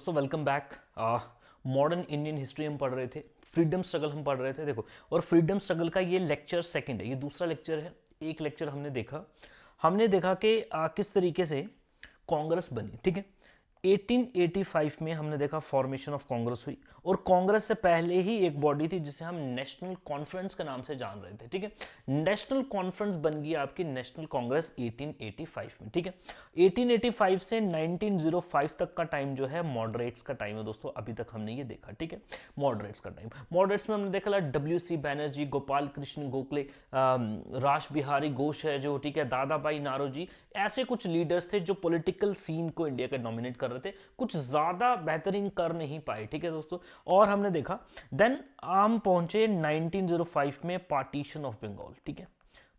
दोस्तों welcome back. Modern Indian history हम पढ़ रहे थे, फ्रीडम स्ट्रगल हम पढ़ रहे थे। देखो, और फ्रीडम स्ट्रगल का ये लेक्चर सेकंड है, ये दूसरा लेक्चर है। एक लेक्चर हमने देखा कि किस तरीके से कांग्रेस बनी। ठीक है, 1885 में हमने देखा फॉर्मेशन ऑफ कांग्रेस हुई, और कांग्रेस से पहले ही एक बॉडी थी जिसे हम नेशनल कॉन्फ्रेंस के नाम से जान रहे थे। ठीक है, नेशनल कॉन्फ्रेंस बन गई आपकी नेशनल कांग्रेस 1885 में। ठीक है, 1885 से 1905 तक का टाइम जो है मॉडरेट्स का टाइम है दोस्तों। अभी तक हमने ये देखा। ठीक है, मॉडरेट्स का टाइम, मॉडरेट्स में हमने देखा डब्ल्यू सी बैनर्जी, गोपाल कृष्ण गोखले, रास बिहारी घोष है जो, ठीक है, दादा भाई नारोजी, ऐसे कुछ लीडर्स थे जो पॉलिटिकल सीन को इंडिया का डोमिनेट कर रहे थे, कुछ ज्यादा बेहतरीन कर नहीं पाए। ठीक है दोस्तों, और हमने देखा देन हम पहुंचे 1905 में पार्टीशन ऑफ बंगाल। ठीक है,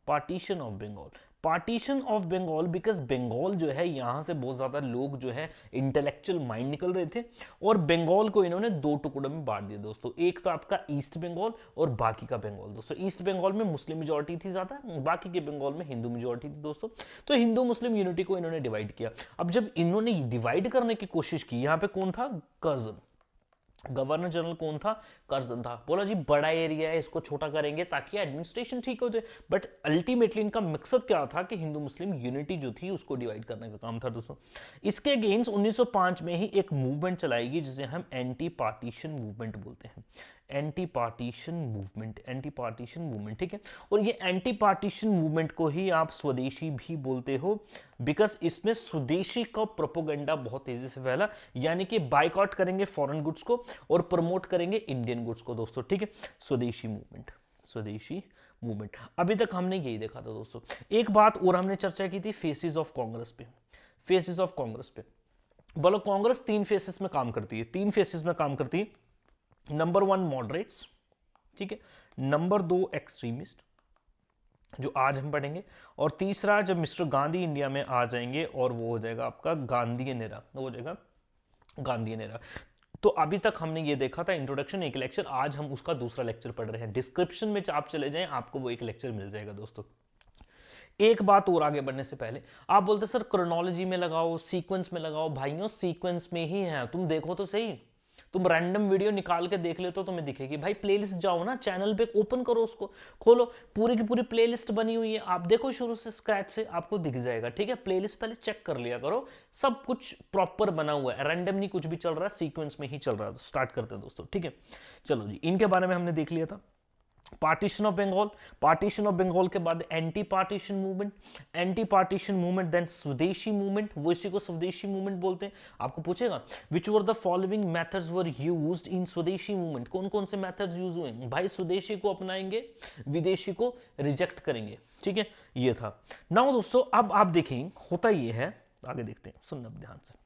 partition of Bengal, partition of Bengal because Bengal जो है यहां से बहुत ज्यादा लोग जो है इंटेलेक्चुअल माइंड निकल रहे थे, और बंगाल को इन्होंने दो टुकड़ों में बांट दिया दोस्तों। एक तो आपका ईस्ट बंगाल और बाकी का बंगाल दोस्तों। ईस्ट बंगाल में मुस्लिम मेजोरिटी थी ज्यादा, बाकी के बंगाल में हिंदू मेजोरिटी थी दोस्तों। तो हिंदू मुस्लिम यूनिटी को इन्होंने डिवाइड किया। अब जब इन्होंने डिवाइड करने की कोशिश की, यहां पे कौन था? कर्जन, गवर्नर जनरल कौन था? कर्जन था। बोला जी बड़ा एरिया है, इसको छोटा करेंगे ताकि एडमिनिस्ट्रेशन ठीक हो जाए। बट अल्टीमेटली इनका मकसद क्या था कि हिंदू मुस्लिम यूनिटी जो थी उसको डिवाइड करने का काम था दोस्तों। इसके अगेंस्ट 1905 में ही एक मूवमेंट चलाएगी जिसे हम एंटी पार्टीशन मूवमेंट बोलते हैं। Anti partition movement, anti partition movement. ठीक है, और ये एंटी पार्टीशन मूवमेंट को ही आप स्वदेशी भी बोलते हो, बिकॉज इसमें स्वदेशी का प्रोपोगंडा बहुत तेजी से फैला, यानी कि बाइकआउट करेंगे फॉरेन गुड्स को और प्रमोट करेंगे इंडियन गुड्स को दोस्तों। ठीक है, स्वदेशी मूवमेंट, स्वदेशी मूवमेंट। अभी तक हमने यही देखा था दोस्तों। एक बात और हमने चर्चा की थी फेसेस ऑफ कांग्रेस पे, फेसेस ऑफ कांग्रेस पे। बोलो कांग्रेस तीन फेसेस में काम करती है, तीन फेसेस में काम करती है। नंबर वन मॉडरेट्स, ठीक है, नंबर दो एक्सट्रीमिस्ट जो आज हम पढ़ेंगे, और तीसरा जब मिस्टर गांधी इंडिया में आ जाएंगे और वो हो जाएगा आपका गांधीयन एरा, वो हो जाएगा गांधीयन एरा। तो अभी तक हमने ये देखा था इंट्रोडक्शन, एक लेक्चर, आज हम उसका दूसरा लेक्चर पढ़ रहे हैं। डिस्क्रिप्शन में आप चले जाएं, आपको वो एक लेक्चर मिल जाएगा दोस्तों। एक बात और आगे बढ़ने से पहले, आप बोलते सर क्रोनोलॉजी में लगाओ, सीक्वेंस में लगाओ। भाइयों सीक्वेंस में ही है, तुम देखो तो सही। तुम रैंडम वीडियो निकाल के देख ले तो तुम्हें दिखेगी। भाई प्लेलिस्ट जाओ ना, चैनल पे ओपन करो, उसको खोलो, पूरी की पूरी प्लेलिस्ट बनी हुई है, आप देखो शुरू से स्क्रैच से, आपको दिख जाएगा। ठीक है, प्लेलिस्ट पहले चेक कर लिया करो, सब कुछ प्रॉपर बना हुआ है, रैंडम नहीं कुछ भी चल रहा है, सीक्वेंस में ही चल रहा है। स्टार्ट करते हैं दोस्तों। ठीक है, चलो जी, इनके बारे में हमने देख लिया था। Partition of Bengal, partition of Bengal के बाद anti partition movement, anti partition movement, then Swadeshi movement, वो इसी को स्वदेशी मूवमेंट बोलते हैं। आपको पूछेगा which were the following methods were used in Swadeshi movement, कौन कौन से मेथड्स यूज हुए? भाई स्वदेशी को अपनाएंगे, विदेशी को रिजेक्ट करेंगे। ठीक है, ये था। नाउ दोस्तों अब आप देखें होता ये है, आगे देखते हैं, सुनना ध्यान से।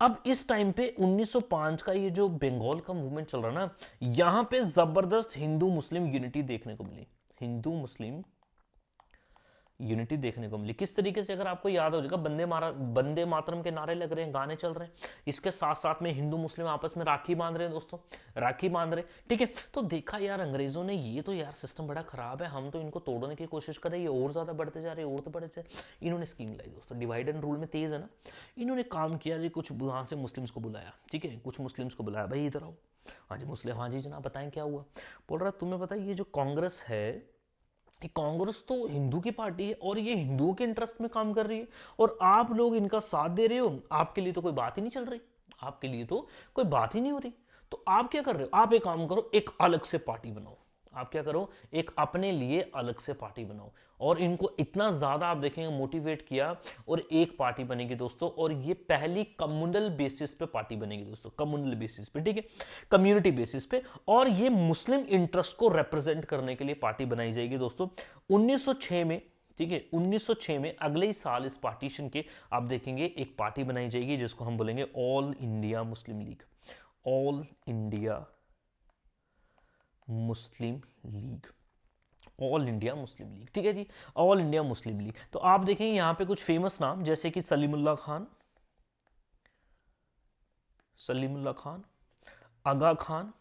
अब इस टाइम पे 1905 का ये जो बंगाल का मूवमेंट चल रहा है ना, यहां पे जबरदस्त हिंदू मुस्लिम यूनिटी देखने को मिली, हिंदू मुस्लिम यूनिटी देखने को मिली। किस तरीके से, अगर आपको याद हो जाएगा, बंदे मातरम के नारे लग रहे हैं, गाने चल रहे हैं, इसके साथ साथ में हिंदू मुस्लिम आपस में राखी बांध रहे हैं दोस्तों, राखी बांध रहे। ठीक है, तो देखा यार अंग्रेजों ने, ये तो यार सिस्टम बड़ा खराब है, हम तो इनको तोड़ने की कोशिश कर रहे हैं, ये और ज्यादा बढ़ते जा रहे हैं, और तो बढ़ते जा रहे हैं। इन्होंने स्कीम लाई दोस्तों, डिवाइड एंड रूल में तेज है ना, इन्होंने काम किया जी, कुछ वहां से मुस्लिम्स को बुलाया। ठीक है, कुछ मुस्लिम्स को बुलाया, भाई इधर आओ। हाँ जी मुस्लिम, हाँ जी जनाब बताएं क्या हुआ। बोल रहा तुम्हें पता है ये जो कांग्रेस है, कांग्रेस तो हिंदू की पार्टी है और ये हिंदुओं के इंटरेस्ट में काम कर रही है, और आप लोग इनका साथ दे रहे हो, आपके लिए तो कोई बात ही नहीं चल रही, आपके लिए तो कोई बात ही नहीं हो रही। तो आप क्या कर रहे हो? आप एक काम करो, एक अलग से पार्टी बनाओ। आप क्या करो, एक अपने लिए अलग से पार्टी बनाओ। और इनको इतना ज्यादा आप देखेंगे मोटिवेट किया, और एक पार्टी बनेगी दोस्तों, और ये पहली कम्युनल बेसिस पे पार्टी बनेगी दोस्तों, कम्युनल बेसिस पे। ठीक है, कम्युनिटी बेसिस पे, और ये मुस्लिम इंटरेस्ट को रिप्रेजेंट करने के लिए पार्टी बनाई जाएगी दोस्तों 1906 में। ठीक है, 1906 में अगले ही साल इस पार्टीशन के आप देखेंगे एक पार्टी बनाई जाएगी जिसको हम बोलेंगे all India Muslim League, All India Muslim League, All India Muslim league. ठीक है जी, ऑल इंडिया मुस्लिम लीग। तो आप देखेंगे यहां पे कुछ फेमस नाम जैसे कि सलीमुल्लाह खान, सलीमुल्लाह खान, आगा खान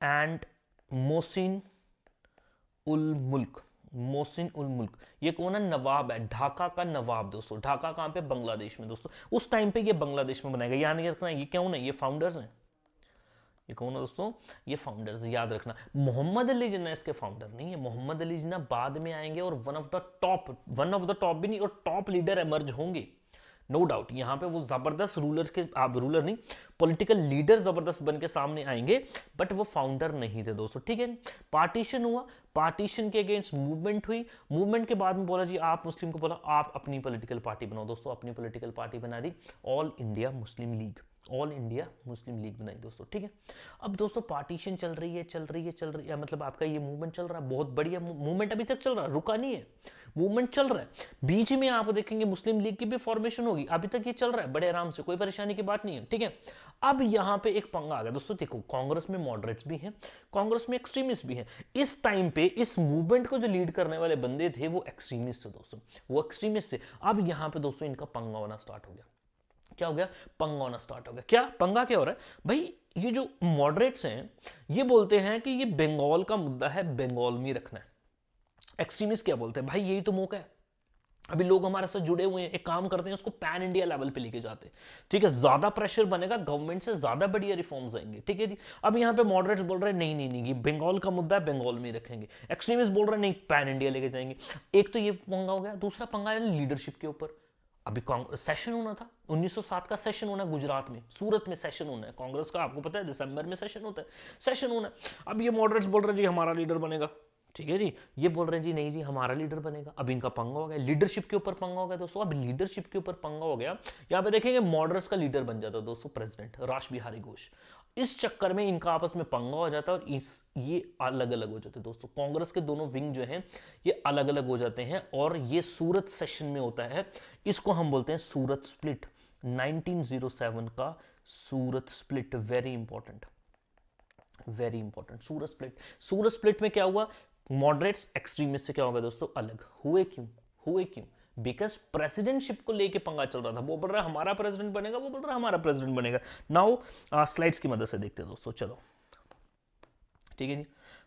एंड मोहसिन उल मुल्क, मोहसिन उल मुल्क, ये कौन है? नवाब है, ढाका का नवाब दोस्तों। ढाका कहाँ पे? बांग्लादेश में दोस्तों। उस टाइम पे ये बांग्लादेश में बनाया गया, याद नहीं रखना ये कौन है? ये फाउंडर्स हैं। ये कौन है दोस्तों? ये फाउंडर्स, याद रखना। मोहम्मद अली जिन्ना इसके फाउंडर नहीं है, मोहम्मद अली जिन्ना बाद में आएंगे और वन ऑफ द टॉप भी नहीं, और टॉप लीडर एमर्ज होंगे, नो डाउट। यहाँ पे वो जबरदस्त रूलर के, आप रूलर नहीं, पॉलिटिकल लीडर जबरदस्त बन के सामने आएंगे, बट वो फाउंडर नहीं थे दोस्तों, ठीक है। पार्टीशन हुआ, पार्टीशन के अगेंस्ट मूवमेंट हुई, मूवमेंट के बाद में बोला जी आप मुस्लिम को बोला आप अपनी पॉलिटिकल पार्टी बनाओ दोस्तों, अपनी पॉलिटिकल पार्टी बना दी, All India Muslim League, All India Muslim League बनाई दोस्तों, ठीक है। अब दोस्तों पार्टीशन चल रही है, मतलब आपका ये मूवमेंट चल रहा है, बहुत बढ़िया मूवमेंट अभी तक चल रहा है, रुका नहीं है, मूवमेंट चल रहा है। बीच में आप देखेंगे मुस्लिम लीग की भी फॉर्मेशन होगी, अभी तक ये चल रहा है बड़े आराम से, कोई परेशानी की बात नहीं है, ठीक है। अब यहां पे एक पंगा आ गया दोस्तों, देखो कांग्रेस में मॉडरेट्स भी हैं, कांग्रेस में एक्सट्रीमिस्ट भी हैं। इस टाइम पे इस मूवमेंट को जो लीड करने वाले बंदे थे वो एक्सट्रीमिस्ट थे दोस्तों, वो एक्सट्रीमिस्ट थे। अब यहां पे दोस्तों इनका पंगा होना स्टार्ट हो गया। क्या हो गया? पंगा होना स्टार्ट हो गया। क्या पंगा क्या हो रहा है भाई? ये जो मॉडरेट्स हैं ये बोलते हैं कि ये बंगाल का मुद्दा है, बंगाल में रखना है। एक्सट्रीमिस्ट क्या बोलते हैं? भाई यही तो मौका है, अभी लोग हमारे साथ जुड़े हुए हैं, एक काम करते हैं उसको पैन इंडिया लेवल पे लेके जाते हैं, ठीक है। ज्यादा प्रेशर बनेगा, गवर्नमेंट से ज्यादा बढ़िया रिफॉर्म्स आएंगे, ठीक है जी। अब यहाँ पे मॉडरेट्स बोल रहे हैं नहीं नहीं नहीं, ये बंगाल का मुद्दा है, बंगाल में ही रखेंगे। एक्सट्रीमिस्ट बोल रहे हैं नहीं, पैन इंडिया लेके जाएंगे। एक तो ये पंगा हो गया, दूसरा पंगा है लीडरशिप के ऊपर। अभी सेशन होना था, 1907 का सेशन होना है गुजरात में, सूरत में सेशन होना है कांग्रेस का, आपको पता है दिसंबर में सेशन होता है, सेशन होना है। अब ये मॉडरेट्स बोल रहे हैं जी हमारा लीडर बनेगा, ठीक है जी। ये बोल रहे हैं जी नहीं जी हमारा लीडर बनेगा। अब इनका पंगा हो गया, लीडरशिप के ऊपर पंगा हो गया दोस्तों। अब लीडरशिप के ऊपर पंगा हो गया, यहाँ पे देखेंगे मॉडरेट्स का लीडर बन जाता है दोस्तों प्रेसिडेंट रास बिहारी घोष। इस चक्कर में इनका आपस में पंगा हो जाता है और ये अलग अलग हो जाते हैं दोस्तों। कांग्रेस के दोनों विंग जो हैं ये अलग अलग हो जाते हैं और ये सूरत सेशन में होता है, इसको हम बोलते हैं सूरत स्प्लिट। 1907 का Surat split, very important, very important. Surat split, Surat split में क्या हुआ? मॉडरेट्स एक्सट्रीमिस्ट से क्या होगा दोस्तों? अलग हुए। क्यों? बिकॉज प्रेसिडेंटशिप को लेके पंगा चल रहा था, वो बोल रहा है हमारा प्रेसिडेंट बनेगा, वो बोल रहा है हमारा प्रेसिडेंट बनेगा। नाउ स्लाइड्स की मदद से देखते हैं दोस्तों, चलो ठीक है जी।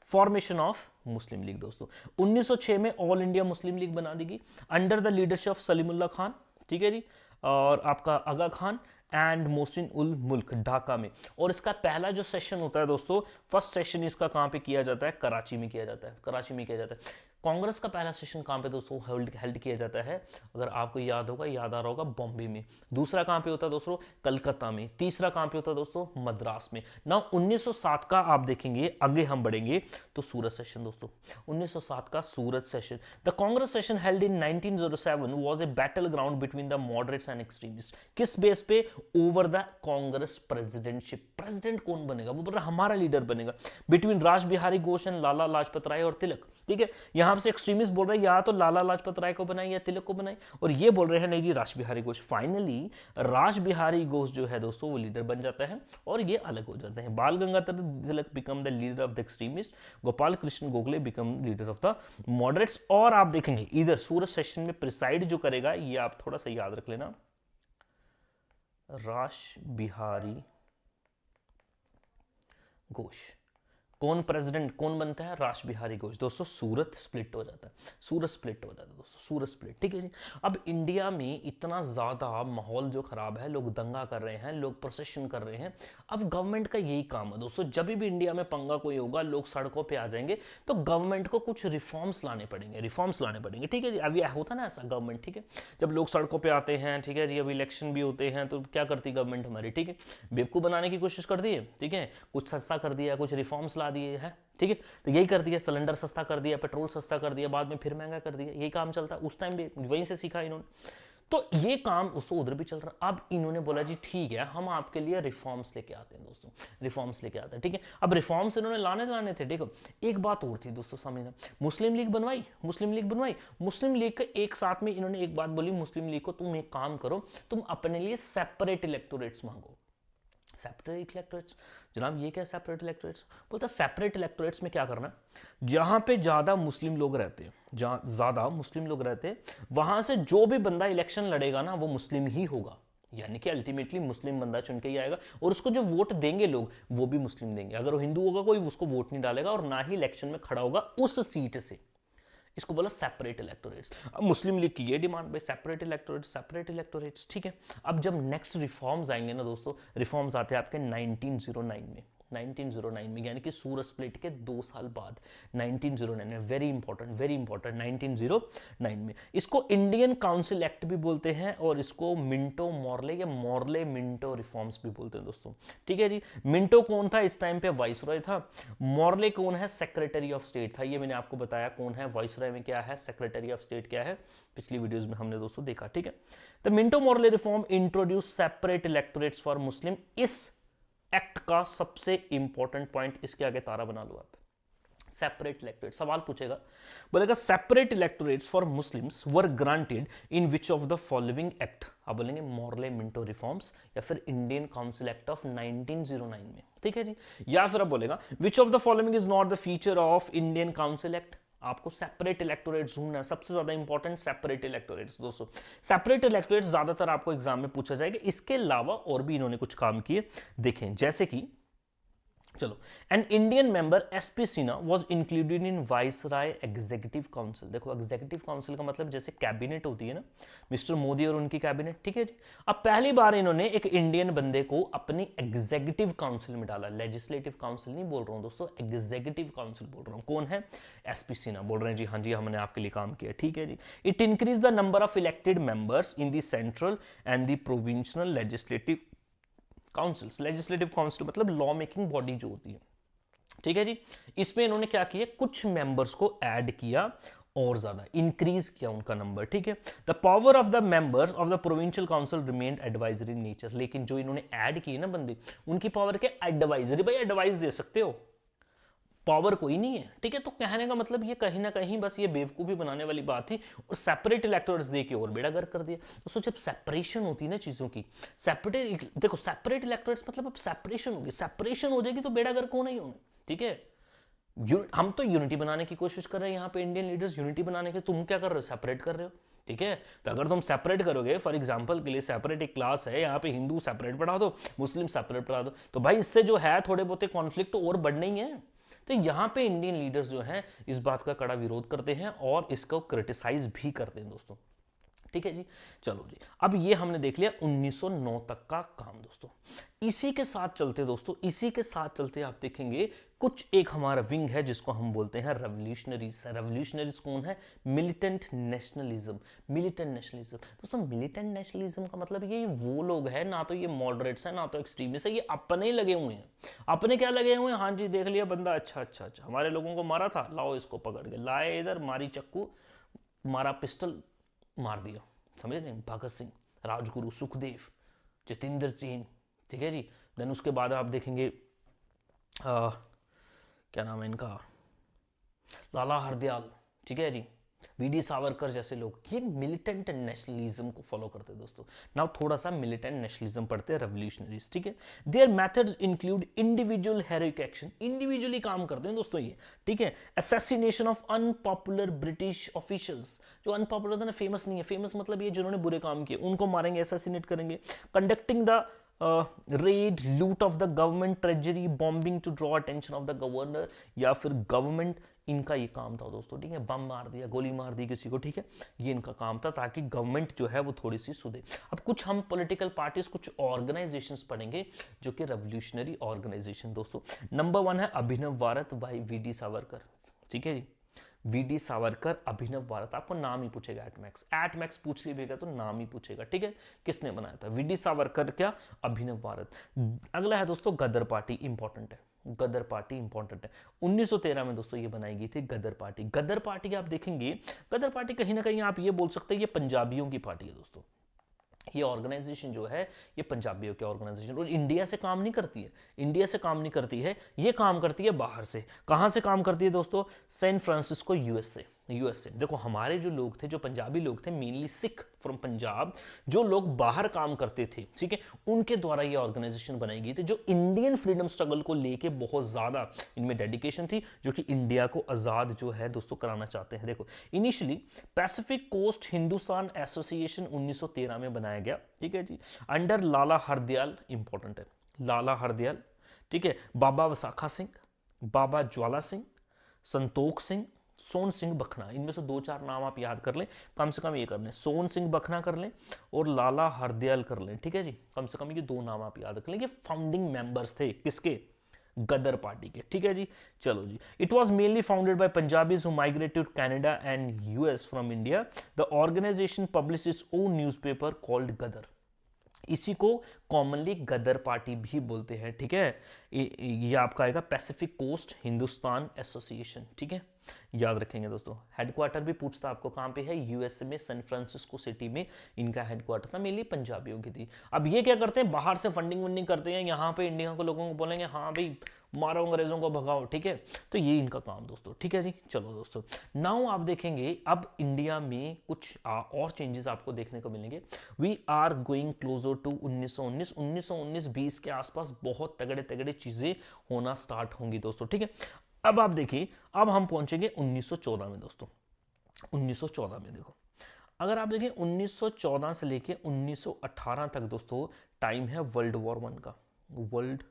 फॉर्मेशन ऑफ मुस्लिम लीग दोस्तों, 1906 में ऑल इंडिया मुस्लिम लीग बना दी गई under the leadership of Salimullah Khan, ठीक है जी, और आपका आगा खान एंड मोहसिन उल मुल्क ढाका में। और इसका पहला जो सेशन होता है दोस्तों, फर्स्ट सेशन इसका कहां पे किया जाता है? कराची में किया जाता है, कराची में किया जाता है। कांग्रेस का पहला सेशन कहां पे दोस्तों हेल्ड किया जाता है? अगर आपको याद आ रहा होगा बॉम्बे में। दूसरा कहां पे होता है दोस्तों? कलकत्ता में। तीसरा कहां पे होता है दोस्तों? मद्रास में। ना 1907 का आप देखेंगे, आगे हम बढ़ेंगे तो सूरत सेशन दोस्तों, 1907 का Surat session. The Congress session held in 1907 was a battle ground between the moderates and extremist. किस बेस पे? Over the Congress presidentship. President कौन बनेगा? वो बोल रहा हमारा लीडर बनेगा, बिटवीन रास बिहारी घोष एंड लाला लाजपत राय और तिलक, ठीक है। यहां से एक्सट्रीमिस्ट बोल रहे हैं या तो लाला लाजपत राय को बनाई या तिलक को बनाई, और ये बोल रहे हैं नहीं जी रास बिहारी घोष। फाइनली रास बिहारी घोष जो है दोस्तों वो लीडर बन जाता है और ये अलग हो जाते हैं। Bal Gangadhar Tilak become the leader of the extremist, Gopal Krishna Gokhale become leader of the moderates. और आप देखेंगे इधर सूरत सेशन में प्रिसाइड जो करेगा, ये आप थोड़ा सा याद रख लेना, रास बिहारी घोष। कौन प्रेसिडेंट कौन बनता है? रास बिहारी घोष। दोस्तों सूरत स्प्लिट हो जाता है, सूरत स्प्लिट हो जाता है दोस्तों, सूरत स्प्लिट, ठीक है जी। अब इंडिया में इतना ज्यादा माहौल जो खराब है, लोग दंगा कर रहे हैं, लोग प्रोसेशन कर रहे हैं। अब गवर्नमेंट का यही काम है दोस्तों, जब भी इंडिया में पंगा कोई होगा, लोग सड़कों पे आ जाएंगे, तो गवर्नमेंट को कुछ रिफॉर्म्स लाने पड़ेंगे, रिफॉर्म्स लाने पड़ेंगे, ठीक है जी। अभी होता ना ऐसा गवर्नमेंट, ठीक है, जब लोग सड़कों पे आते हैं, ठीक है जी, अब इलेक्शन भी होते हैं, तो क्या करती गवर्नमेंट हमारी? ठीक है, बेवकूफ बनाने की कोशिश करती है, ठीक है, कुछ सस्ता कर दिया, कुछ रिफॉर्म्स ला दिए हैं, ठीक है। तो यही कर दिया, सिलेंडर सस्ता कर दिया, पेट्रोल सस्ता कर दिया, बाद में फिर महंगा कर दिया, यही काम चलता है। उस टाइम भी वहीं से सीखा इन्होंने, तो ये काम उसको उधर भी चल रहा। अब इन्होंने बोला जी ठीक है, हम आपके लिए रिफॉर्म्स लेके आते हैं दोस्तों, रिफॉर्म्स लेके आते हैं, ठीक है। अब रिफॉर्म्स इन्होंने लाने थे, देखो एक बात और थी दोस्तों समझना, मुस्लिम लीग बनवाई, मुस्लिम लीग का एक साथ में इन्होंने एक बात बोली, मुस्लिम लीग को तुम एक काम करो, तुम अपने लिए सेपरेट इलेक्टोरेट्स मांगो। सेपरेट इलेक्टोरेट्स, जनाब ये क्या सेपरेट इलेक्टोरेट्स? बोलता सेपरेट इलेक्टोरेट्स में क्या करना, जहां पे ज्यादा मुस्लिम लोग रहते हैं, जहां ज्यादा मुस्लिम लोग रहते हैं, वहां से जो भी बंदा इलेक्शन लड़ेगा ना वो मुस्लिम ही होगा, यानी कि अल्टीमेटली मुस्लिम बंदा चुन के ही आएगा, और उसको जो वोट देंगे लोग वो भी मुस्लिम देंगे। अगर वो हिंदू होगा कोई उसको वोट नहीं डालेगा और ना ही इलेक्शन में खड़ा होगा उस सीट से। इसको बोला सेपरेट इलेक्टोरेट्स। अब मुस्लिम लीग की ये डिमांड, भाई सेपरेट इलेक्टोरेट्स, सेपरेट इलेक्टोरेट्स, ठीक है। अब जब नेक्स्ट रिफॉर्म्स आएंगे ना दोस्तों, रिफॉर्म्स आते हैं आपके 1909 में, 1909 में, यानी कि सूरत स्प्लिट के 2 साल बाद 1909 में, वेरी इंपॉर्टेंट 1909 में। इसको इंडियन काउंसिल एक्ट भी बोलते हैं और इसको मिंटो मॉर्ले या मॉर्ले मिंटो रिफॉर्म्स भी बोलते हैं दोस्तों, ठीक है जी। मिंटो कौन था इस टाइम पे? वाइसरॉय था। मॉर्ले कौन है? सेक्रेटरी ऑफ स्टेट था। ये मैंने आपको बताया कौन है, वाइसरॉय में क्या है, सेक्रेटरी ऑफ स्टेट क्या है, पिछली वीडियोस में हमने दोस्तों देखा, ठीक है। The Minto Morley reform introduce separate electorates for Muslim. इस एक्ट का सबसे इंपॉर्टेंट पॉइंट, इसके आगे तारा बना लो आप, सेपरेट इलेक्टोरेट। सवाल पूछेगा, बोलेगा separate electorates for Muslims were granted in which of the following act. आप बोलेंगे मॉर्ले मिंटो रिफॉर्म्स या फिर इंडियन काउंसिल एक्ट ऑफ 1909 में, ठीक है जी। या फिर आप बोलेगा which of the following is not the feature of Indian council act. आपको सेपरेट इलेक्टोरेट्स ढूंढना है, सबसे ज्यादा इंपॉर्टेंट सेपरेट इलेक्टोरेट्स दोस्तों। सेपरेट इलेक्टोरेट्स ज्यादातर आपको एग्जाम में पूछा जाएगा। इसके अलावा और भी इन्होंने कुछ काम किए, देखें, जैसे कि चलो, an Indian member SP Sinha was included in viceroy executive council. देखो एग्जीक्यूटिव काउंसिल का मतलब जैसे कैबिनेट होती है ना, मिस्टर मोदी और उनकी कैबिनेट, ठीक है जी। अब पहली बार इन्होंने एक इंडियन बंदे को अपनी एग्जीक्यूटिव काउंसिल में डाला। लेजिस्लेटिव काउंसिल नहीं बोल रहा हूं दोस्तों, एग्जीक्यूटिव काउंसिल बोल रहा हूं। कौन है? एसपी सिन्हा बोल रहे हैं जी, हाँ जी, हमने आपके लिए काम किया, ठीक है जी। It increase the number of elected members in the central and the provincial legislative councils. Legislative council मतलब लॉ मेकिंग बॉडी जो होती है, ठीक है जी। इसमें इन्होंने क्या किया, कुछ मेंबर्स को ऐड किया और ज्यादा इंक्रीज किया उनका नंबर, ठीक है। The power of the members of the provincial council remained advisory in nature. लेकिन जो इन्होंने ऐड किए ना बंदे, उनकी पावर क्या? एडवाइजरी। भाई एडवाइस दे सकते हो, पावर कोई नहीं है, ठीक है। तो कहने का मतलब ये कहीं ना कहीं बस ये बेवकूफी बनाने वाली बात थी और सेपरेट इलेक्टोरेट्स दे के और बेड़ा गर्क कर दिया। तो जब सेपरेशन होती है ना चीजों की, सेपरेट, देखो सेपरेट इलेक्टोरेट्स मतलब अब सेपरेशन होगी, सेपरेशन हो जाएगी तो बेड़ा गर्क होना ही होना, ठीक है। हम तो यूनिटी बनाने की कोशिश कर रहे हैं यहाँ पे, इंडियन लीडर्स यूनिटी बनाने के, तुम क्या कर रहे हो? सेपरेट कर रहे हो, ठीक है। तो अगर तुम सेपरेट करोगे, फॉर एग्जांपल के लिए सेपरेट एक क्लास है, यहाँ पे हिंदू सेपरेट पढ़ा दो, मुस्लिम सेपरेट पढ़ा दो, तो भाई इससे जो है थोड़े बहुत कॉन्फ्लिक्ट और बढ़ने ही है। तो यहाँ पे इंडियन लीडर्स जो हैं इस बात का कड़ा विरोध करते हैं और इसको क्रिटिसाइज भी करते हैं दोस्तों, ठीक है जी। चलो जी, अब ये हमने देख लिया 1909 तक का काम दोस्तों। इसी के साथ चलते दोस्तों, इसी के साथ चलते आप देखेंगे कुछ एक हमारा विंग है जिसको हम बोलते हैं रेवोल्यूशनरीज। रेवोल्यूशनरीज कौन है? Militant nationalism. मिलिटेंट नेशनलिज्म दोस्तों, मिलिटेंट नेशनलिज्म का मतलब ये वो लोग हैं, ना तो ये मॉडरेट्स हैं ना तो एक्सट्रीमिस्ट है, ये अपने लगे हुए हैं। अपने क्या लगे हुए हैं? हाँ जी, देख लिया बंदा, अच्छा अच्छा अच्छा, हमारे लोगों को मारा था, लाओ इसको पकड़ के लाए इधर, मारी चक्कू, मारा पिस्टल, मार दिया, समझ रहे? भगत सिंह, राजगुरु, सुखदेव, जितेंद्र सिंह, ठीक है जी। देन उसके बाद आप देखेंगे क्या नाम है इनका, लाला हरदयाल, ठीक है जी, वीडी सावरकर जैसे लोग, ये मिलिटेंट नेशनलिज्म को फॉलो करते हैं दोस्तों। नाउ थोड़ा सा मिलिटेंट नेशनलिज्म पढ़ते हैं रेवोल्यूशनरीज, ठीक है। Their methods include individual heroic action, individually काम करते हैं दोस्तों ये, ठीक है। Assassination of unpopular British officials, जो अनपॉपुलर था ना, फेमस नहीं है, फेमस मतलब ये जिन्होंने बुरे काम किए उनको मारेंगे, असैसिनेट करेंगे। Conducting the raid, loot of the government treasury, bombing to draw attention of the governor, या फिर गवर्नमेंट, इनका ये काम था दोस्तों, ठीक है। बम मार दिया, गोली मार दी किसी को, ठीक है, ये इनका काम था ताकि गवर्नमेंट जो है वो थोड़ी सी सुधरे। अब कुछ हम पॉलिटिकल पार्टीज, कुछ ऑर्गेनाइजेशंस पढ़ेंगे जो कि रेवोल्यूशनरी ऑर्गेनाइजेशन दोस्तों। नंबर 1 है अभिनव भारत बाय वीडी सावरकर, ठीक है जी। वीडी सावरकर, अभिनव भारत, आपको नाम ही पूछेगा एट मैक्स पूछ लीजिएगा तो नाम ही पूछेगा, ठीक है। किसने बनाया था? वीडी सावरकर, क्या? अभिनव भारत। अगला है दोस्तों गदर पार्टी, इंपॉर्टेंट है, गदर पार्टी इंपॉर्टेंट है। 1913 में दोस्तों ये बनाई गई थी गदर पार्टी। गदर पार्टी आप देखेंगे, गदर पार्टी कहीं ना कहीं आप ये बोल सकते हैं ये पंजाबियों की पार्टी है दोस्तों। ये ऑर्गेनाइजेशन जो है ये पंजाबियों की ऑर्गेनाइजेशन, और इंडिया से काम नहीं करती है, इंडिया से काम नहीं करती है, ये काम करती है बाहर से। कहां से काम करती है दोस्तों? San Francisco, USA. यूएसए, देखो हमारे जो लोग थे, जो पंजाबी लोग थे, मेनली सिख फ्रॉम पंजाब, जो लोग बाहर काम करते थे, ठीक है, उनके द्वारा ये ऑर्गेनाइजेशन बनाई गई थी, जो इंडियन फ्रीडम स्ट्रगल को लेके बहुत ज्यादा इनमें डेडिकेशन थी, जो कि इंडिया को आजाद जो है दोस्तों कराना चाहते हैं। देखो initially Pacific coast Hindustan association 1913 में बनाया गया, ठीक है जी, अंडर लाला हरदयाल, इंपॉर्टेंट है, लाला हरदयाल, ठीक है, बाबा वसाखा सिंह, बाबा ज्वाला सिंह, संतोख सिंह, सोन सिंह बखना, इनमें से 2-4 नाम आप याद कर लें, कम से कम ये कर लें, सोन सिंह बखना कर लें और लाला हरदयाल कर लें, ठीक है जी, कम से कम ये 2 नाम आप याद कर लें। ये फाउंडिंग मेंबर्स थे किसके, गदर पार्टी के, ठीक है जी। चलो जी, it was mainly founded by Punjabis who migrated Canada and US from India. The organisation publish its own newspaper called Ghadar. इसी को कॉमनली गदर पार्टी भी बोलते हैं, ठीक है। ये आपका आएगा पैसिफिक कोस्ट हिंदुस्तान एसोसिएशन, ठीक है, याद रखेंगे दोस्तों। हेडक्वार्टर भी पूछता आपको कहाँ पे है, यूएसए में सैन फ्रांसिस्को सिटी में इनका हेडक्वार्टर था, मेनली पंजाबियों की थी। अब ये क्या करते हैं, बाहर से फंडिंग वंडिंग करते हैं, यहाँ पे इंडिया को लोगों को बोलेंगे हाँ भाई मारो अंग्रेजों को भगाओ, ठीक है, तो ये इनका काम दोस्तों, ठीक है जी। चलो दोस्तों, नाउ आप देखेंगे अब इंडिया में कुछ और चेंजेस आपको देखने को मिलेंगे। We are going closer to 1919 के आसपास बहुत तगड़े तगड़े चीजें होना स्टार्ट होंगी दोस्तों, ठीक है। अब आप देखिए, अब हम पहुंचेंगे 1914 में दोस्तों। 1914 में देखो, अगर आप देखें 1914 से लेके 1918 तक दोस्तों टाइम है वर्ल्ड वॉर 1 का, वर्ल्ड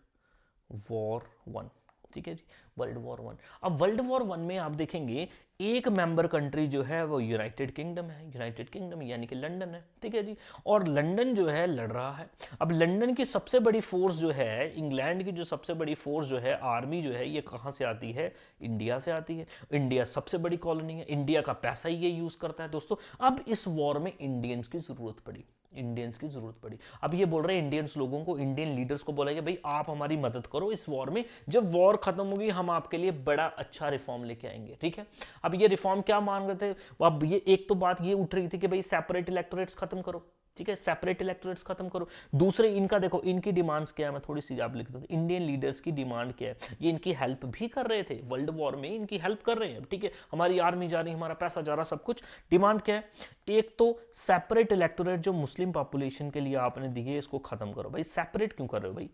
वॉर 1, ठीक है जी, वर्ल्ड वॉर 1। अब वर्ल्ड वॉर 1 में आप देखेंगे एक मेंबर कंट्री जो है वो यूनाइटेड किंगडम है, यूनाइटेड किंगडम यानी कि लंदन है, ठीक है जी। और लंदन जो है लड़ रहा है। अब लंदन की सबसे बड़ी फोर्स जो है, इंग्लैंड की जो सबसे बड़ी फोर्स जो है, आर्मी जो है, ये कहाँ से आती है, इंडिया से आती है। इंडिया सबसे बड़ी कॉलोनी है, इंडिया का पैसा ही ये यूज करता है दोस्तों। अब इस वॉर में इंडियंस की जरूरत पड़ी, इंडियंस की जरूरत पड़ी। अब ये बोल रहे हैं इंडियंस लोगों को, इंडियन लीडर्स को बोला कि भाई आप हमारी मदद करो इस वॉर में, जब वॉर खत्म होगी हम आपके लिए बड़ा अच्छा रिफॉर्म लेके आएंगे, ठीक है। अब ये रिफॉर्म क्या मान रहे थे, अब ये एक तो बात ये उठ रही थी कि भाई सेपरेट इलेक्टोरेट्स खत्म करो, ठीक है, सेपरेट इलेक्टोरेट्स खत्म करो। दूसरे इनका देखो, इनकी डिमांड्स क्या है, मैं थोड़ी सी आप लिख देता हूं। इंडियन लीडर्स की डिमांड क्या है, ये इनकी हेल्प भी कर रहे थे वर्ल्ड वॉर में, इनकी हेल्प कर रहे हैं, ठीक है, हमारी आर्मी जा रही, हमारा पैसा जा रहा, सब कुछ। डिमांड क्या है, एक तो सेपरेट इलेक्टोरेट जो मुस्लिम पॉपुलेशन के लिए आपने दिए इसको खत्म करो। भाई सेपरेट क्यों कर रहे हो भाई,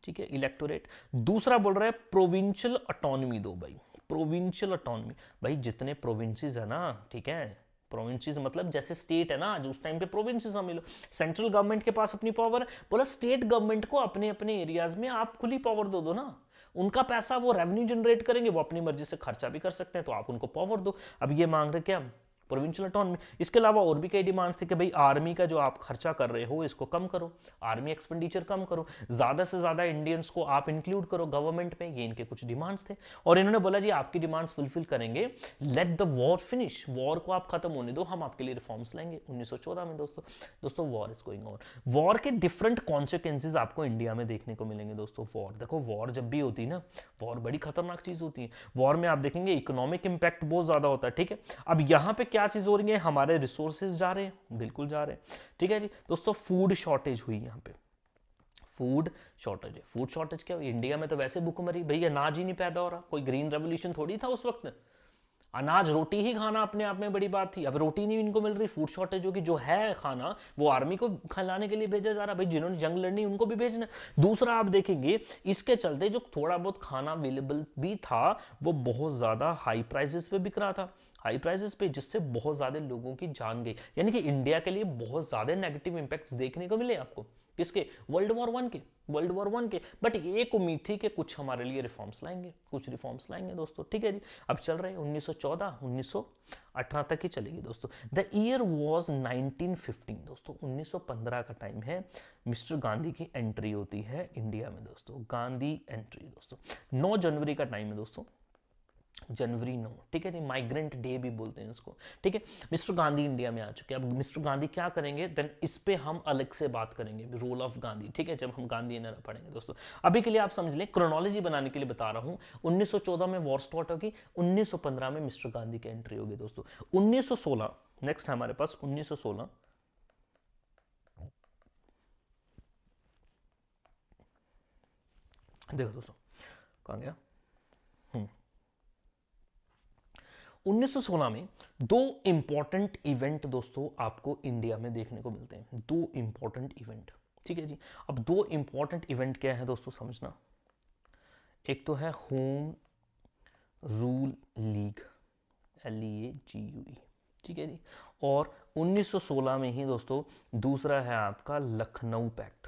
ठीक है, इलेक्टोरेट। दूसरा बोल रहा है प्रोविंशियल ऑटोनॉमी दो भाई, प्रोविंशियल ऑटोनॉमी। भाई जितने प्रोविंसेस है ना, ठीक है, प्रोविंसेस मतलब जैसे स्टेट है ना, आज उस टाइम पे प्रोविंसेस हम लो, सेंट्रल गवर्नमेंट के पास अपनी पावर है, बोला स्टेट गवर्नमेंट को अपने अपने एरियाज में आप खुली पावर दो दो ना, उनका पैसा वो रेवेन्यू जनरेट करेंगे, वो अपनी मर्जी से खर्चा भी कर सकते हैं, तो आप उनको पावर दो। अब ये मांग रहे क्या, प्रोविंशियल ऑटोनॉमी। इसके अलावा और भी कई डिमांड्स थी कि भाई आर्मी का जो आप खर्चा कर रहे हो इसको कम करो, आर्मी एक्सपेंडिचर कम करो, ज्यादा से ज्यादा इंडियंस को आप इंक्लूड करो गवर्नमेंट में, ये इनके कुछ डिमांड्स थे। और इन्होंने बोला जी आपकी डिमांड्स फुलफिल करेंगे, let the war finish, war को आप खत्म होने दो, हम आपके लिए रिफॉर्म्स लाएंगे। 1914 में दोस्तों war is going on. War के डिफरेंट कॉन्सिक्वेंसेज आपको इंडिया में देखने को मिलेंगे दोस्तों। वॉर देखो, वॉर जब भी होती है ना, वॉर बड़ी खतरनाक चीज होती है। वॉर में आप देखेंगे इकोनॉमिक इंपैक्ट बहुत ज्यादा होता है, ठीक है। अब यहां पे क्या चीज हो रही है, हमारे रिसोर्सेज जा रहे हैं, बिल्कुल जा रहे हैं, ठीक है जी दोस्तों। फूड शॉर्टेज हुई यहां पे, फूड शॉर्टेज है। फूड शॉर्टेज क्या हुई, इंडिया में तो वैसे भूखमरी, भैया अनाज ही नहीं पैदा हो रहा, कोई ग्रीन रेवोल्यूशन थोड़ी था उस वक्त। अनाज रोटी ही खाना अपने आप में बड़ी बात थी, अब रोटी नहीं इनको मिल रही, फूड शॉर्टेज होगी। जो है खाना वो आर्मी को खिलाने के लिए भेजा जा रहा, भाई जिन्होंने जंग लड़नी उनको भी भेजना। दूसरा आप देखेंगे इसके चलते जो थोड़ा बहुत खाना अवेलेबल भी था वो बहुत ज्यादा हाई प्राइसेस पे बिक रहा था, हाई प्राइसेस पे, जिससे बहुत ज्यादा लोगों की जान गई। यानी कि इंडिया के लिए बहुत ज्यादा नेगेटिव इंपैक्ट्स देखने को मिले आपको, किसके, वर्ल्ड वॉर 1 के, वर्ल्ड वॉर 1 के। बट एक उम्मीद थी कि कुछ हमारे लिए रिफॉर्म्स लाएंगे, कुछ रिफॉर्म्स लाएंगे दोस्तों, ठीक है जी। अब चल रहे 1914 1918 तक ही चलेगी दोस्तों। द ईयर वाज 1915 दोस्तों, 1915 का टाइम है। मिस्टर गांधी की एंट्री होती है इंडिया में दोस्तों, गांधी एंट्री दोस्तों। 9 जनवरी का टाइम है दोस्तों, जनवरी 9, ठीक है जी, माइग्रेंट डे भी बोलते हैं इसको, ठीक है। मिस्टर गांधी इंडिया में आ चुके हैं। अब मिस्टर गांधी क्या करेंगे, देन इस पे हम अलग से बात करेंगे, रोल ऑफ गांधी, ठीक है, जब हम गांधी एरा पढ़ेंगे दोस्तों। अभी के लिए आप समझ लें, क्रोनोलॉजी बनाने के लिए बता रहा हूं। 1914 में वॉर स्टार्ट होगी, 1915 में मिस्टर गांधी की एंट्री होगी दोस्तों। 1916 नेक्स्ट है हमारे पास, 1916 देखो दोस्तों, कहां गया, 1916 में 2 इंपॉर्टेंट इवेंट दोस्तों आपको इंडिया में देखने को मिलते हैं, 2 इंपॉर्टेंट इवेंट, ठीक है जी। अब 2 इंपॉर्टेंट इवेंट क्या है दोस्तों, समझना। एक तो है होम रूल लीग, LEAGUE, ठीक है जी। और 1916 में ही दोस्तों दूसरा है आपका Lucknow pact,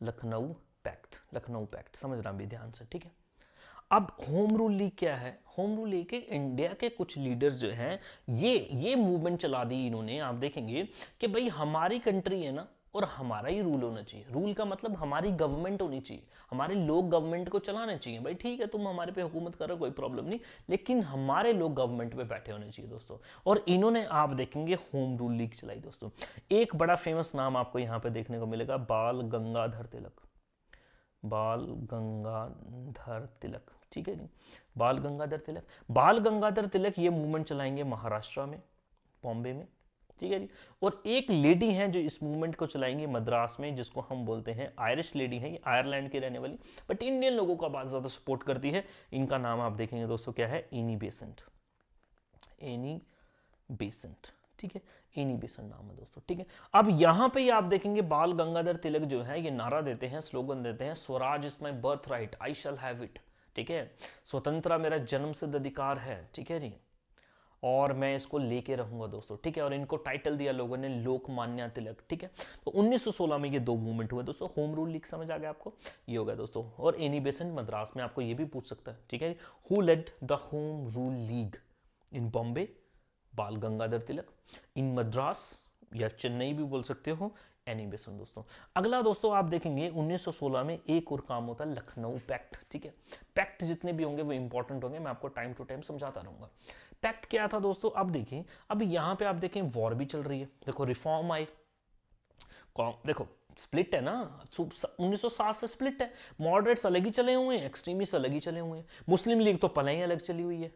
Lucknow pact, Lucknow pact, समझना भी ध्यान से, ठीक है। अब होम रूल लीग क्या है? होम रूल लीग के इंडिया के कुछ लीडर्स जो हैं ये मूवमेंट चला दी इन्होंने। आप देखेंगे कि भाई हमारी कंट्री है ना, और हमारा ही रूल होना चाहिए। रूल का मतलब हमारी गवर्नमेंट होनी चाहिए, हमारे लोग गवर्नमेंट को चलाने चाहिए। भाई ठीक है, तुम हमारे पे हुकूमत करो, कोई प्रॉब्लम नहीं, लेकिन हमारे लोग गवर्नमेंट पे बैठे होने चाहिए दोस्तों। और इन्होंने आप देखेंगे होम रूल लीग चलाई दोस्तों। एक बड़ा फेमस नाम आपको यहाँ पे देखने को मिलेगा, बाल गंगाधर तिलक। बाल गंगाधर तिलक, ठीक है जी, बाल गंगाधर तिलक। बाल गंगाधर तिलक ये मूवमेंट चलाएंगे महाराष्ट्र में, बॉम्बे में, ठीक है जी। और एक लेडी हैं जो इस मूवमेंट को चलाएंगी मद्रास में, जिसको हम बोलते हैं आयरिश लेडी है, ये आयरलैंड की रहने वाली, बट इंडियन लोगों का बहुत ज्यादा सपोर्ट करती है। इनका नाम आप देखेंगे दोस्तों क्या है, एनी बेसेंट। एनी बेसेंट, ठीक है, एनी बेसेंट नाम है दोस्तों, ठीक है। अब यहां पे आप देखेंगे बाल गंगाधर तिलक जो है ये नारा देते हैं, स्लोगन देते हैं, Swaraj is my birth right, I shall have it, ठीक है, स्वतंत्रता मेरा जन्म सिद्ध अधिकार है, ठीक है जी, और मैं इसको लेके रहूंगा दोस्तों, ठीक है। और इनको टाइटल दिया लोगों ने लोकमान्य तिलक, ठीक है। तो 1916 में ये दो मूवमेंट हुए दोस्तों। होम रूल लीग समझ आ गया आपको, ये हो गया दोस्तों। और एनी बेसेंट मद्रास में आपको ये भी पूछ सकता है, ठीक है। Who led the home rule league in Bombay? Bal Gangadhar तिलक। इन मद्रास या चेन्नई भी बोल सकते हो, एनी बेसेंट दोस्तों। अगला दोस्तों आप देखेंगे 1916 में एक और काम होता है, लखनऊ पैक्ट, ठीक है। पैक्ट जितने भी होंगे वो इंपॉर्टेंट होंगे, मैं आपको टाइम टू टाइम समझाता रहूंगा। पैक्ट क्या था दोस्तों? अब देखिए, अब यहां पे आप देखें वॉर भी चल रही है, देखो रिफॉर्म आई, देखो स्प्लिट है ना, 1907 से स्प्लिट है, मॉडरेट्स अलग ही चले हुए हैं, एक्सट्रीमिस्ट अलग ही चले हुए हैं, मुस्लिम लीग तो पहले ही अलग चली हुई है,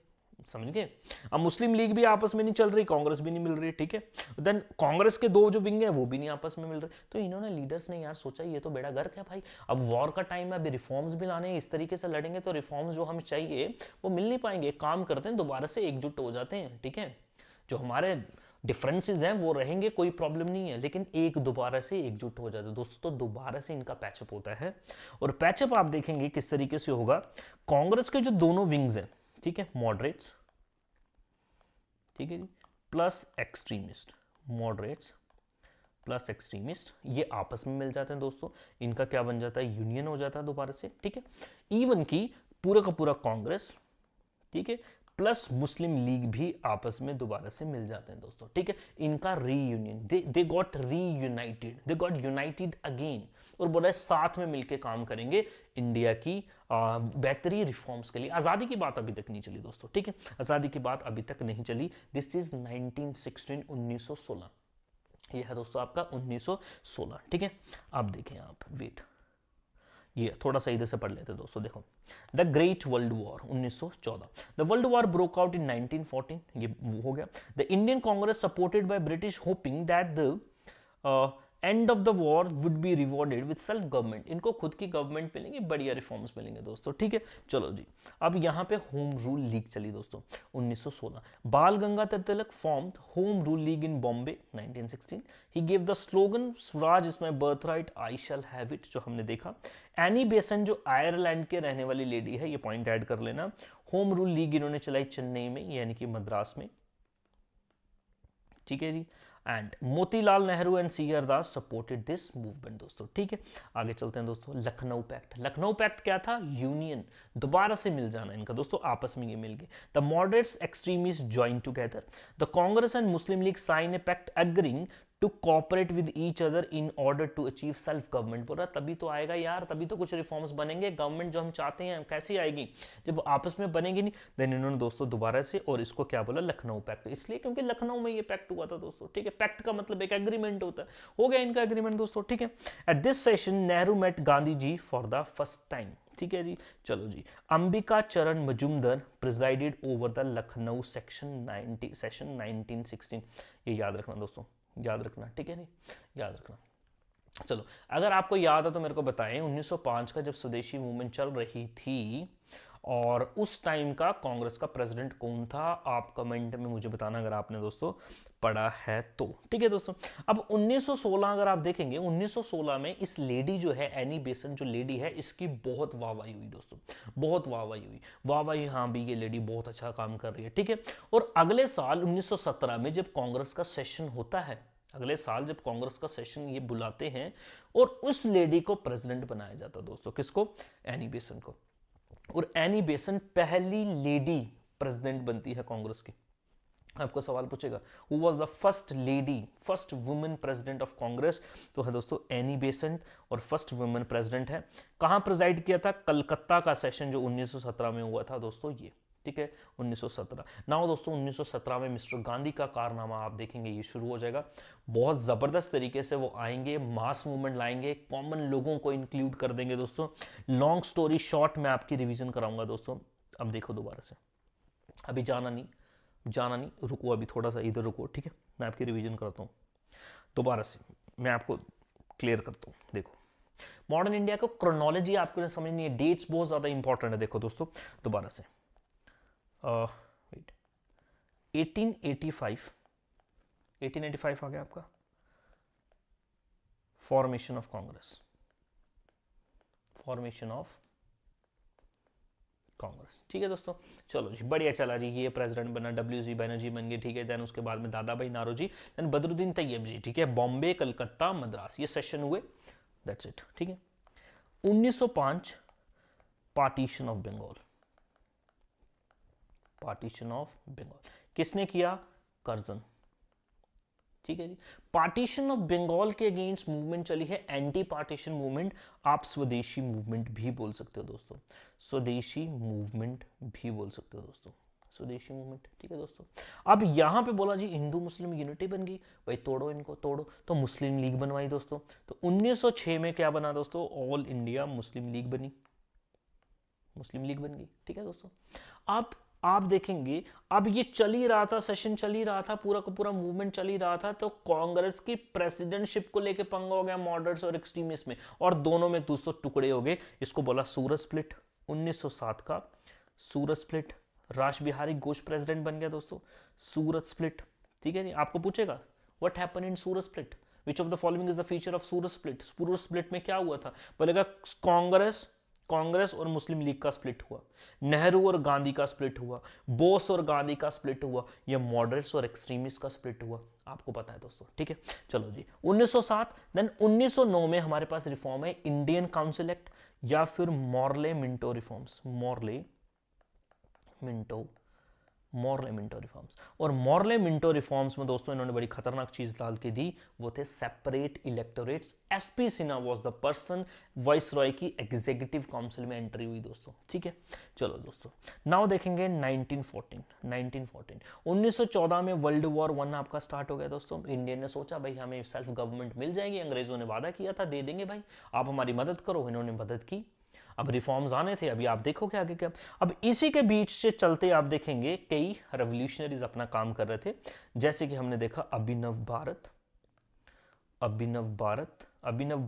समझ गए। अब मुस्लिम लीग भी आपस में नहीं चल रही, कांग्रेस भी नहीं मिल रही, ठीक है। देन कांग्रेस के दो जो विंग है वो भी नहीं आपस में मिल रहे, तो इन्होंने लीडर्स ने यार सोचा ये तो बेड़ा गर्क है भाई, अब वॉर का टाइम है, अभी रिफॉर्म्स भी लाने हैं, इस तरीके से लड़ेंगे तो रिफॉर्म्स जो हमें चाहिए वो मिल नहीं पाएंगे। काम करते हैं, दोबारा से एकजुट हो जाते हैं, ठीक है, जो हमारे डिफरेंसेस हैं वो रहेंगे, कोई प्रॉब्लम नहीं है, लेकिन एक दोबारा से एकजुट हो जाते हैं दोस्तों, तो दोबारा से इनका पैचअप होता है। और पैचअप आप देखेंगे किस तरीके से होगा, कांग्रेस के जो दोनों विंग्स हैं, ठीक है, मॉडरेट्स, ठीक है जी, plus extremist, moderates plus extremist, ये आपस में मिल जाते हैं दोस्तों, इनका क्या बन जाता है, यूनियन हो जाता है दोबारा से, ठीक है। इवन की पूरा का पूरा कांग्रेस, ठीक है, प्लस मुस्लिम लीग भी आपस में दोबारा से मिल जाते हैं दोस्तों, ठीक है। इनका reunion, they got reunited, they got United again, और बोला साथ में मिलकर काम करेंगे इंडिया की बेहतरी रिफॉर्म्स के लिए। आज़ादी की बात अभी तक नहीं चली दोस्तों, ठीक है, आज़ादी की बात अभी तक नहीं चली। दिस इज 1916, 1916, ये है दोस्तों आपका 1916, ठीक है। अब देखें आप, वेट, ये थोड़ा सा इधर से पढ़ लेते हैं दोस्तों, देखो, the great world war 1914, the world war broke out in 1914, ये हो गया। The Indian Congress supported by British hoping that the end of the war would be rewarded with self government, इनको खुद की गवर्नमेंट मिलेंगे, बढ़िया रिफॉर्म्स मिलेंगे दोस्तों, ठीक है। चलो जी, अब यहाँ पे होम रूल लीग चली दोस्तों 1916। Bal Gangadhar Tilak formed home rule league in Bombay 1916, he give the slogan swaraj is my birth right, I shall have it, जो हमने देखा। एनी बेसेंट जो आयरलैंड के रहने वाली लेडी है, ये पॉइंट ऐड कर लेना, होम रूल लीग इन्होंने चलाई चेन्नई में, यानी कि मद्रास में, ठीक है जी। And Motilal Nehru and C R Das supported this movement दोस्तों, ठीक है। आगे चलते हैं दोस्तों, लखनऊ पैक्ट। लखनऊ पैक्ट क्या था? यूनियन, दोबारा से मिल जाना इनका दोस्तों, आपस में ये मिल गए। The moderates extremist join together, the Congress and Muslim League sign a pact agreeing to cooperate with each other in order to achieve self government. बोल रहा तभी तो आएगा यार, तभी तो कुछ रिफॉर्म्स बनेंगे, गवर्नमेंट जो हम चाहते हैं कैसी आएगी जब आपस में बनेगी नहीं। देन इन्होंने दोस्तों दोबारा से, और इसको क्या बोला, लखनऊ पैक्ट, इसलिए क्योंकि लखनऊ में ये पैक्ट हुआ था दोस्तों, ठीक है। पैक्ट का मतलब एक एग्रीमेंट होता है, हो गया इनका एग्रीमेंट दोस्तों, ठीक है। At this session Nehru met Gandhi ji for the first time, ठीक है जी। चलो जी, Ambika Charan Majumdar presided over the Lucknow session 1916, ये याद रखना दोस्तों, याद रखना, ठीक है, नहीं याद रखना। चलो, अगर आपको याद है तो मेरे को बताएं, 1905 का जब स्वदेशी मूवमेंट चल रही थी, और उस टाइम का कांग्रेस का प्रेसिडेंट कौन था, आप कमेंट में मुझे बताना अगर आपने दोस्तों पढ़ा है तो, ठीक है दोस्तों। अब 1916 अगर आप देखेंगे, 1916 में इस लेडी जो है, एनी बेसेंट जो लेडी है, इसकी बहुत वाहवाही हुई दोस्तों, बहुत वाहवाही हुई, वाहवाही, हाँ भी ये लेडी बहुत अच्छा काम कर रही है, ठीक है। और अगले साल 1917 में जब कांग्रेस का सेशन होता है, अगले साल जब कांग्रेस का सेशन ये बुलाते हैं, और उस लेडी को प्रेसिडेंट बनाया जाता दोस्तों, किसको, एनी बेसेंट को। और एनी बेसेंट पहली लेडी प्रेसिडेंट बनती है कांग्रेस की। आपको सवाल पूछेगा who was the first lady, first women president of Congress, तो है दोस्तों एनी बेसेंट, और फर्स्ट वुमेन प्रेसिडेंट है। कहां प्रेजाइड किया था? कलकत्ता का सेशन जो 1917 में हुआ था दोस्तों, ये ठीक है 1917। नाउ दोस्तों 1917 में मिस्टर गांधी का कारनामा आप देखेंगे ये शुरू हो जाएगा। बहुत जबरदस्त तरीके से वो आएंगे, मास मूवमेंट लाएंगे, कॉमन लोगों को इंक्लूड कर देंगे दोस्तों। लॉन्ग स्टोरी शॉर्ट में आपकी रिवीजन कराऊंगा दोस्तों। अब देखो दोबारा से, अभी जाना नहीं रुको, अभी थोड़ा सा इधर रुको, ठीक है, मैं आपकी रिवीजन करता हूँ दोबारा से, मैं आपको क्लियर करता हूँ। देखो मॉडर्न इंडिया को क्रोनोलॉजी आपको समझनी है, डेट्स बहुत ज्यादा इंपॉर्टेंट है। देखो दोस्तों दोबारा से 1885 आ गया आपका, फॉर्मेशन ऑफ कांग्रेस, ठीक है दोस्तों। चलो जी बढ़िया चला जी, ये प्रेसिडेंट बना, WG बनर्जी बन गए, ठीक है। देन उसके बाद में दादा भाई नारोजी, देन बदरुद्दीन तैयब जी, ठीक है। बॉम्बे, कलकत्ता, मद्रास, ये सेशन हुए, दैट्स इट, ठीक है। 1905 पार्टीशन ऑफ बंगाल, किसने किया? कर्जन, ठीक है जी। पार्टीशन ऑफ बंगाल के अगेंस्ट मूवमेंट चली है एंटी पार्टीशन मूवमेंट, आप स्वदेशी मूवमेंट भी बोल सकते हो दोस्तों, स्वदेशी मूवमेंट भी बोल सकते हो दोस्तों, स्वदेशी मूवमेंट, ठीक है दोस्तों। अब यहां पे बोला जी हिंदू मुस्लिम यूनिटी बन गई, भाई तोड़ो इनको, तोड़ो, तो मुस्लिम लीग बनवाई दोस्तों। तो 1906 में क्या बना दोस्तों? ऑल इंडिया मुस्लिम लीग बनी, मुस्लिम लीग बन गई, ठीक है दोस्तों। अब आप देखेंगे, अब ये चल ही रहा था, सेशन चल ही रहा था, पूरा का पूरा मूवमेंट चल ही रहा था, तो कांग्रेस की प्रेसिडेंटशिप को लेके पंगा हो गया मॉडरेट्स और एक्सट्रीमिस्ट में, और दोनों में दोस्तों टुकड़े हो गए। इसको बोला सूरत स्प्लिट, 1907 का सूरत स्प्लिट। राश बिहारी घोष प्रेसिडेंट बन गया दोस्तों, सूरत स्प्लिट, ठीक है। आपको पूछेगा what happened in Surat split, which of the following is the feature of Surat split. Surat split में क्या हुआ था? बोलेगा कांग्रेस और मुस्लिम लीग का स्प्लिट हुआ, नेहरू और गांधी का स्प्लिट हुआ, बोस और गांधी का स्प्लिट हुआ, या मॉडरेट्स और एक्सट्रीमिस्ट का स्प्लिट हुआ, आपको पता है दोस्तों, ठीक है। चलो जी 1907, देन 1909 में हमारे पास रिफॉर्म है इंडियन काउंसिल एक्ट या फिर Morley Minto reforms, Morley Minto reforms. और मॉर्ले मिंटो रिफॉर्म्स में दोस्तों इन्होंने बड़ी खतरनाक चीज डाल के दी, वो थे separate electorates. SP Sinha was the person, vice Roy की एग्जीक्यूटिव काउंसिल में एंट्री हुई दोस्तों, ठीक है। चलो दोस्तों नाउ देखेंगे 1914 1914 में वर्ल्ड वॉर 1 आपका स्टार्ट हो गया दोस्तों। इंडिया ने सोचा भाई हमें सेल्फ गवर्नमेंट मिल जाएगी, अंग्रेजों ने वादा किया था दे देंगे भाई, आप हमारी मदद करो, इन्होंने मदद की। अब रिफॉर्म्स आने थे, अभी आप देखोगे आगे क्या। अब इसी के बीच से चलते आप देखेंगे कई रेवोल्यूशनरीज अपना काम कर रहे थे, जैसे कि हमने देखा Abhinav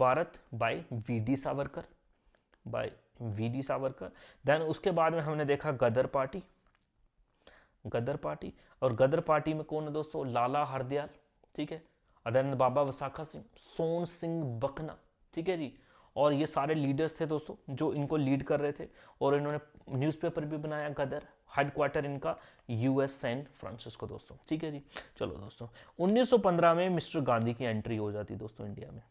Bharat by VD Savarkar, then उसके बाद में हमने देखा गदर पार्टी, और गदर पार्टी में कौन है दोस्तों? लाला हरदयाल, ठीक है। देन बाबा वसाखा सिंह, सोन सिंह बकना, ठीक है जी। और ये सारे लीडर्स थे दोस्तों जो इनको लीड कर रहे थे, और इन्होंने न्यूज़पेपर भी बनाया गदर, हेडक्वार्टर इनका यूएस सैन फ्रांसिस्को दोस्तों, ठीक है जी। चलो दोस्तों 1915 में मिस्टर गांधी की एंट्री हो जाती दोस्तों इंडिया में,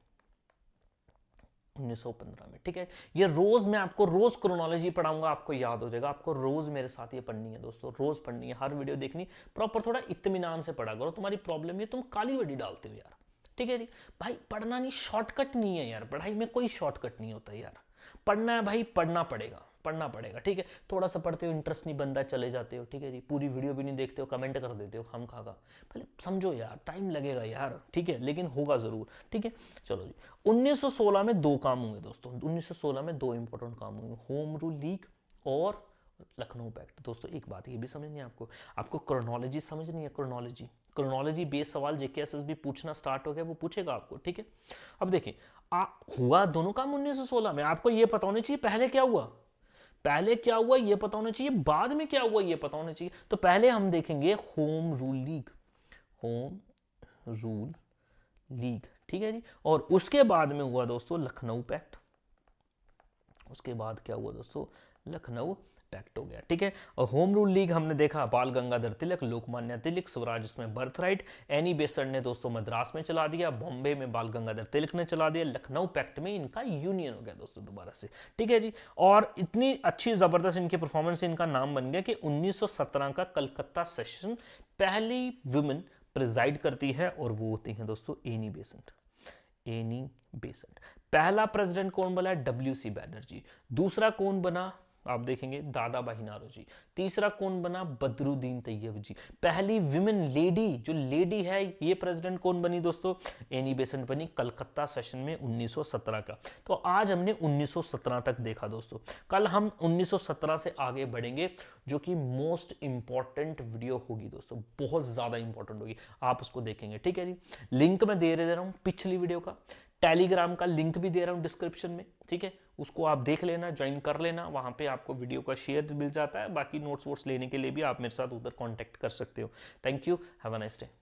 1915 में, ठीक है। ये रोज मैं आपको रोज क्रोनोलॉजी पढ़ाऊंगा, आपको याद हो जाएगा, आपको रोज मेरे साथ ये पढ़नी है दोस्तों, रोज पढ़नी है, हर वीडियो देखनी प्रॉपर, थोड़ा इत्मीनान से पढ़ा करो। तुम्हारी प्रॉब्लम ये तुम काली वडी डालते हो यार, ठीक है जी। भाई पढ़ना नहीं, शॉर्टकट नहीं है यार, पढ़ाई में कोई शॉर्टकट नहीं होता यार, पढ़ना है भाई, पढ़ना पड़ेगा, ठीक है। थोड़ा सा पढ़ते हो, इंटरेस्ट नहीं बनता, चले जाते हो, ठीक है जी। पूरी वीडियो भी नहीं देखते हो, कमेंट कर देते हो हम खागा, पहले समझो यार, टाइम लगेगा यार, ठीक है, लेकिन होगा जरूर, ठीक है। चलो जी 1916 में 2 काम हुए दोस्तों, 1916 में 2 इंपॉर्टेंट काम हुए, होम रूल लीग और लखनऊ पैक्ट। दोस्तों एक बात ये भी समझनी है आपको क्रोनोलॉजी समझनी है, क्रोनोलॉजी बेस्ड सवाल जेकेएसएसबी पूछना स्टार्ट हो गया, वो पूछेगा आपको, ठीक है। अब देखिए हुआ दोनों काम 1916 में, आपको ये पता होना चाहिए पहले क्या हुआ ये पता होना चाहिए, बाद में क्या हुआ ये पता होना चाहिए। तो पहले हम देखेंगे होम रूल लीग, ठीक है जी। और उसके बाद में हुआ दोस्तों लखनऊ पैक्ट, उसके बाद क्या हुआ दोस्तों? लखनऊ पैक्ट हो गया, ठीक है। और होम रूल लीग हमने देखा, बाल गंगाधर तिलक, लोकमान्य तिलक, स्वराज इसमें बर्थ राइट, एनी बेसंट ने दोस्तों मद्रास में चला दिया, बॉम्बे में बाल गंगाधर तिलक ने चला दिया, लखनऊ पैक्ट में इनका यूनियन हो गया दोस्तों दोबारा से, ठीक है जी। और इतनी अच्छी जबरदस्त इनकी परफॉर्मेंस, इनका नाम बन गया कि 1917 का कलकत्ता सेशन पहली वुमेन प्रिजाइड करती है और वो होती हैं दोस्तों एनी बेसेंट। Annie Besant. पहला प्रेसिडेंट कौन बना? WC बैनर्जी। दूसरा कौन बना? आप देखेंगे दादा भाई नौरोजी। तीसरा कौन बना? बदरुद्दीन तैयब जी। पहली विमेन लेडी, जो लेडी है, ये प्रेसिडेंट कौन बनी दोस्तों? एनी बेसेंट बनी, कलकत्ता सेशन में 1917 का। तो आज हमने 1917 तक देखा दोस्तों। कल हम 1917 से आगे बढ़ेंगे, जो कि मोस्ट इंपॉर्टेंट वीडियो होगी दोस्तों, बहुत ज्यादा इंपॉर्टेंट होगी, आप उसको देखेंगे, ठीक है जी। लिंक मैं दे रहा हूं पिछली वीडियो का, टेलीग्राम का लिंक भी दे रहा हूं डिस्क्रिप्शन में, ठीक है। उसको आप देख लेना, ज्वाइन कर लेना, वहां पे आपको वीडियो का शेयर मिल जाता है। बाकी नोट्स वोट्स लेने के लिए भी आप मेरे साथ उधर कांटेक्ट कर सकते हो। Thank you, have a nice day.